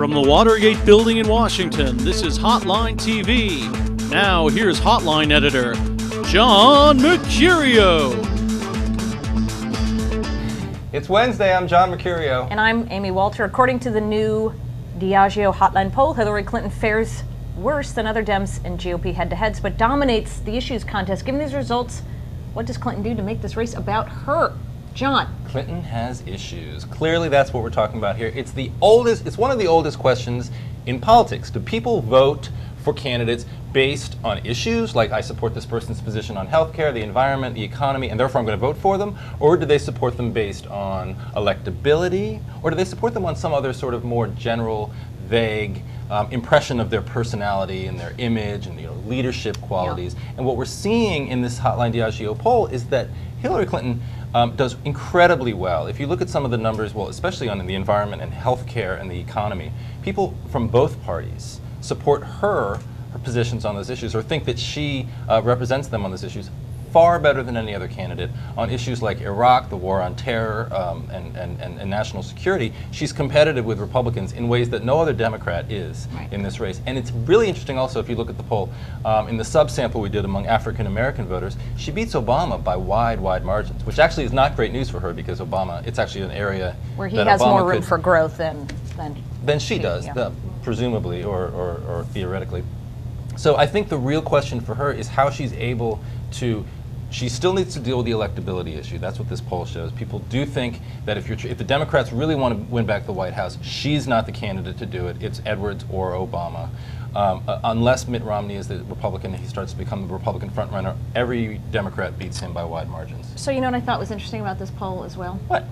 From the Watergate Building in Washington, this is Hotline TV. Now, here's Hotline editor, John Mercurio. It's Wednesday, I'm John Mercurio. And I'm Amy Walter. According to the new Diageo Hotline poll, Hillary Clinton fares worse than other Dems in GOP head-to-heads, but dominates the issues contest. Given these results, what does Clinton do to make this race about her? John. Clinton has issues. Clearly that's what we're talking about here. It's one of the oldest questions in politics. Do people vote for candidates based on issues like I support this person's position on healthcare, the environment, the economy, and therefore I'm going to vote for them? Or do they support them based on electability? Or do they support them on some other sort of more general, vague impression of their personality and their image and leadership qualities? Yeah. And what we're seeing in this Hotline Diageo poll is that Hillary Clinton does incredibly well. If you look at some of the numbers, well, especially on the environment and healthcare and the economy, people from both parties support her positions on those issues or think that she represents them on those issues far better than any other candidate. On issues like Iraq, the war on terror, and national security, she's competitive with Republicans in ways that no other Democrat is in this race. And it's really interesting also if you look at the poll, in the subsample we did among African American voters, she beats Obama by wide margins, which actually is not great news for her because Obama, it's actually an area where he has more room for growth than she does, presumably or theoretically. So I think the real question for her is how she's able to. She still needs to deal with the electability issue. That's what this poll shows. People do think that if the Democrats really want to win back the White House, she's not the candidate to do it. It's Edwards or Obama. Unless Mitt Romney is the Republican, he starts to become the Republican frontrunner. Every Democrat beats him by wide margins. So you know what I thought was interesting about this poll as well? What?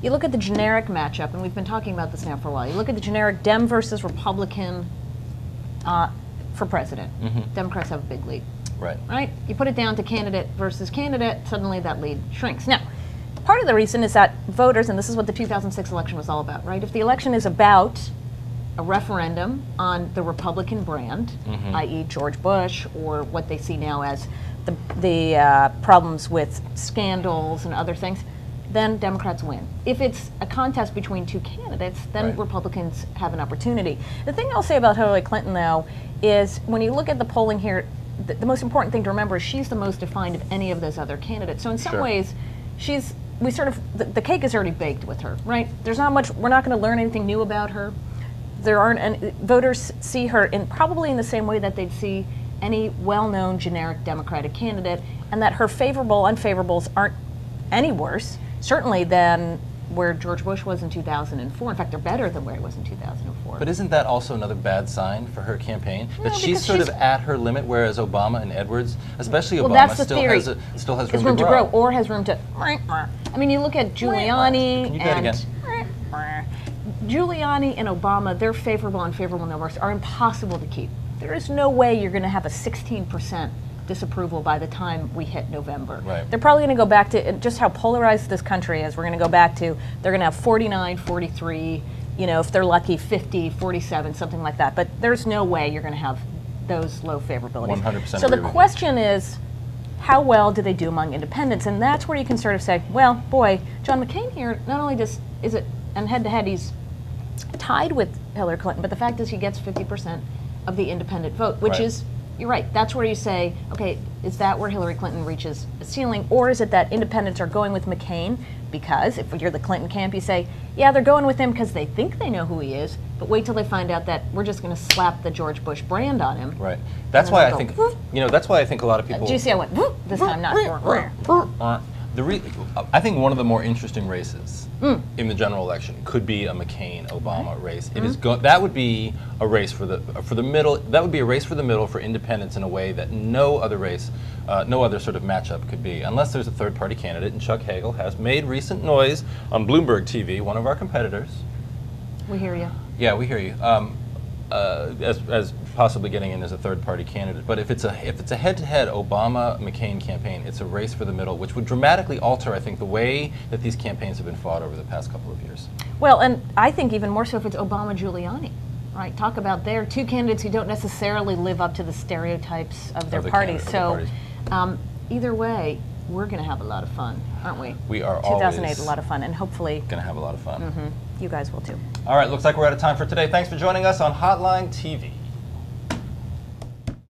You look at the generic matchup, and we've been talking about this now for a while. You look at the generic Dem versus Republican for president. Mm-hmm. Democrats have a big lead. Right? You put it down to candidate versus candidate, suddenly that lead shrinks. Now, part of the reason is that voters, and this is what the 2006 election was all about, right? If the election is about a referendum on the Republican brand, i.e. George Bush, or what they see now as the problems with scandals and other things, then Democrats win. If it's a contest between two candidates, then Republicans have an opportunity. The thing I'll say about Hillary Clinton, though, is when you look at the polling here, the most important thing to remember is she's the most defined of any of those other candidates. So in some ways, the cake is already baked with her, right? There's not much, we're not going to learn anything new about her. There aren't, and voters see her probably in the same way that they'd see any well-known generic Democratic candidate, and that her favorable, unfavorables aren't any worse, certainly than where George Bush was in 2004. In fact, they're better than where he was in 2004. But isn't that also another bad sign for her campaign? That she's sort of at her limit, whereas Obama and Edwards, especially Obama, still has room to grow. Or has room to. I mean, you look at Giuliani Giuliani and Obama, their favorable and unfavorable numbers are impossible to keep. There is no way you're going to have a 16% disapproval by the time we hit November. Right. They're probably going to go back to just how polarized this country is. We're going to go back to, they're going to have 49, 43, if they're lucky, 50, 47, something like that. But there's no way you're going to have those low favorabilities. 100% So the question is, how well do they do among independents? And that's where you can sort of say, well, boy, John McCain here, not only and head-to-head, he's tied with Hillary Clinton, but the fact is he gets 50% of the independent vote, which is, you're right, that's where you say, okay, is that where Hillary Clinton reaches a ceiling, or is it that independents are going with McCain because, if you're the Clinton camp, you say, yeah, they're going with him because they think they know who he is, but wait till they find out that we're just going to slap the George Bush brand on him. Right. That's why I think, that's why I think a lot of people... Do you see I went, this time not... I think one of the more interesting races in the general election could be a McCain-Obama race. It is that would be a race for the middle. That would be a race for the middle for independents in a way that no other race, no other sort of matchup could be, unless there's a third-party candidate. And Chuck Hagel has made recent noise on Bloomberg TV, one of our competitors. We hear you. Yeah, we hear you. As possibly getting in as a third-party candidate. But if it's a head-to-head Obama-McCain campaign, it's a race for the middle, which would dramatically alter, I think, the way that these campaigns have been fought over the past couple of years. Well, and I think even more so if it's Obama-Giuliani, right? Talk about their two candidates who don't necessarily live up to the stereotypes of their parties. So either way, we're going to have a lot of fun, aren't we? We are 2008, always a lot of fun, and hopefully going to have a lot of fun. you guys will too. All right, looks like we're out of time for today. Thanks for joining us on Hotline TV.